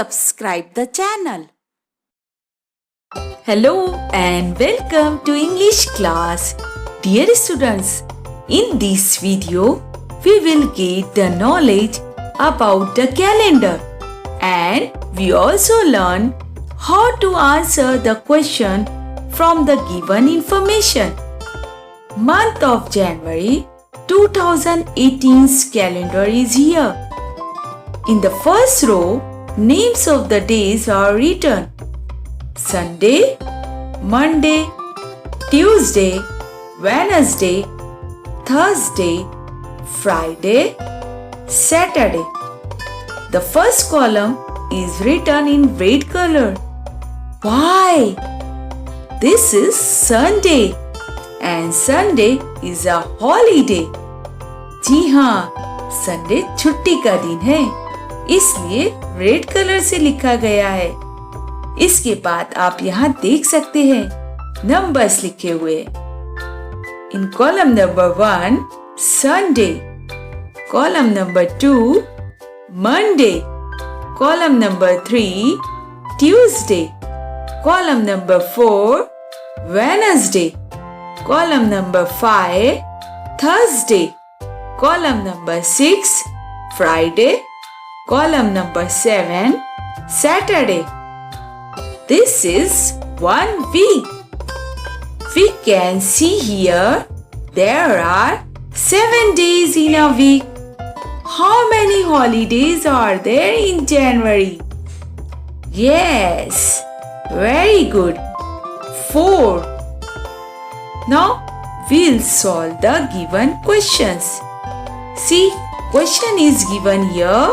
subscribe the channel. Hello and welcome to English class. Dear students, in this video, we will get the knowledge about the calendar and we also learn how to answer the question from the given information. Month of January 2018's calendar is here. In the first row, names of the days are written. Sunday, Monday, Tuesday, Wednesday, Thursday, Friday, Saturday. The first column is written in red color. Why? This is Sunday and Sunday is a holiday. जी हाँ, Sunday छुट्टी का दिन है, इसलिए red colour से लिखा गया है. इसके बाद आप यहाँ देख सकते हैं नंबर्स लिखे हुए. इन column number 1 Sunday, column number 2 Monday, column number 3 Tuesday, column number 4 Wednesday, column number 5 Thursday, column number 6 Friday, column number 7 Saturday. This is 1 week. We can see here there are 7 days in a week. How many holidays are there in January? Yes, very good. 4. Now we'll solve the given questions. See, question is given here.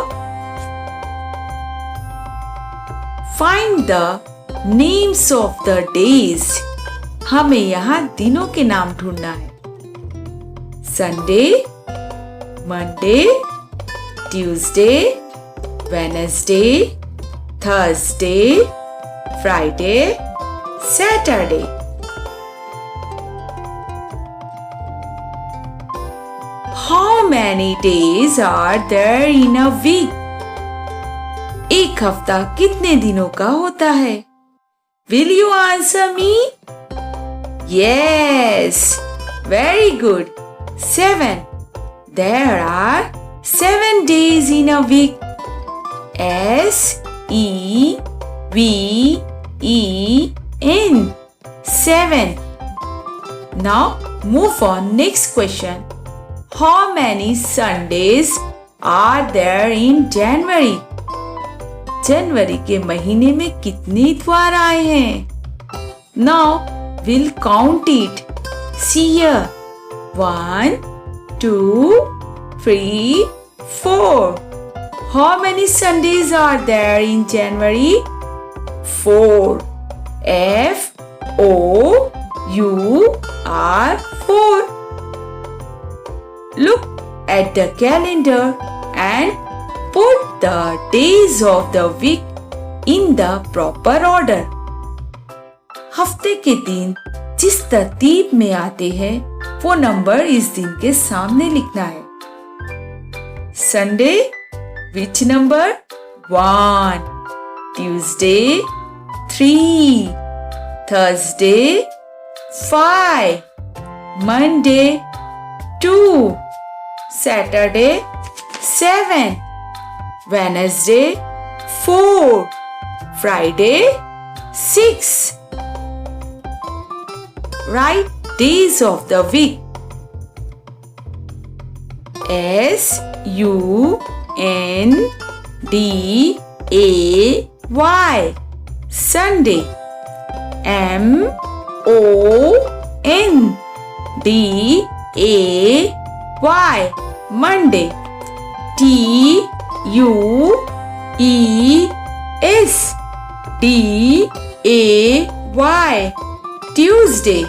Find the names of the days. हमें यहाँ दिनों के नाम ढूंढना है. Sunday, Monday, Tuesday, Wednesday, Thursday, Friday, Saturday. How many days are there in a week? एक हफ्ता कितने दिनों का होता है? Will you answer me? Yes, very good. 7. There are 7 days in a week. S-E-V-E-N 7. Now move on. Next question. How many Sundays are there in January? जनवरी के महीने में कितने इतवार आए हैं? Now we'll count it. See here. 1, 2, 3, 4. How many Sundays are there in January? 4. F-O-U-R 4. Look at the calendar and put the days of the week in the proper order. हफ्ते के दिन जिस तरतीब में आते हैं वो नंबर इस दिन के सामने लिखना है. Sunday, which number? 1. Tuesday, 3. Thursday, 5. Monday, 2. Saturday, 7. Wednesday, 4. Friday, 6. Write days of the week. S-U-N-D-A-Y Sunday. M-O-N-D-A-Y Monday. T-U-E-S-D-A-Y Tuesday.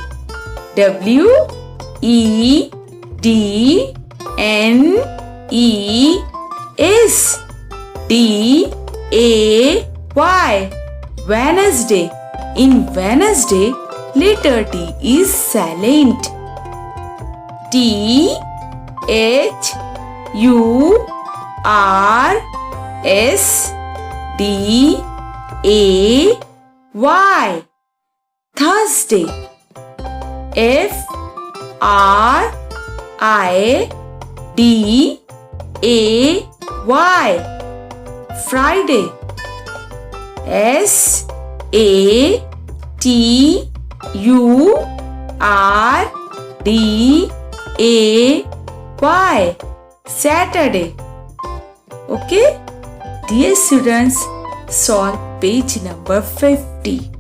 W-E-D-N-E-S-D-A-Y Wednesday. In Wednesday, letter T is silent. T-H-U-R-S D A Y. Thursday. F R I D A Y. Friday. S A T U R D A Y. Saturday. Okay? Dear students, solve page number 50.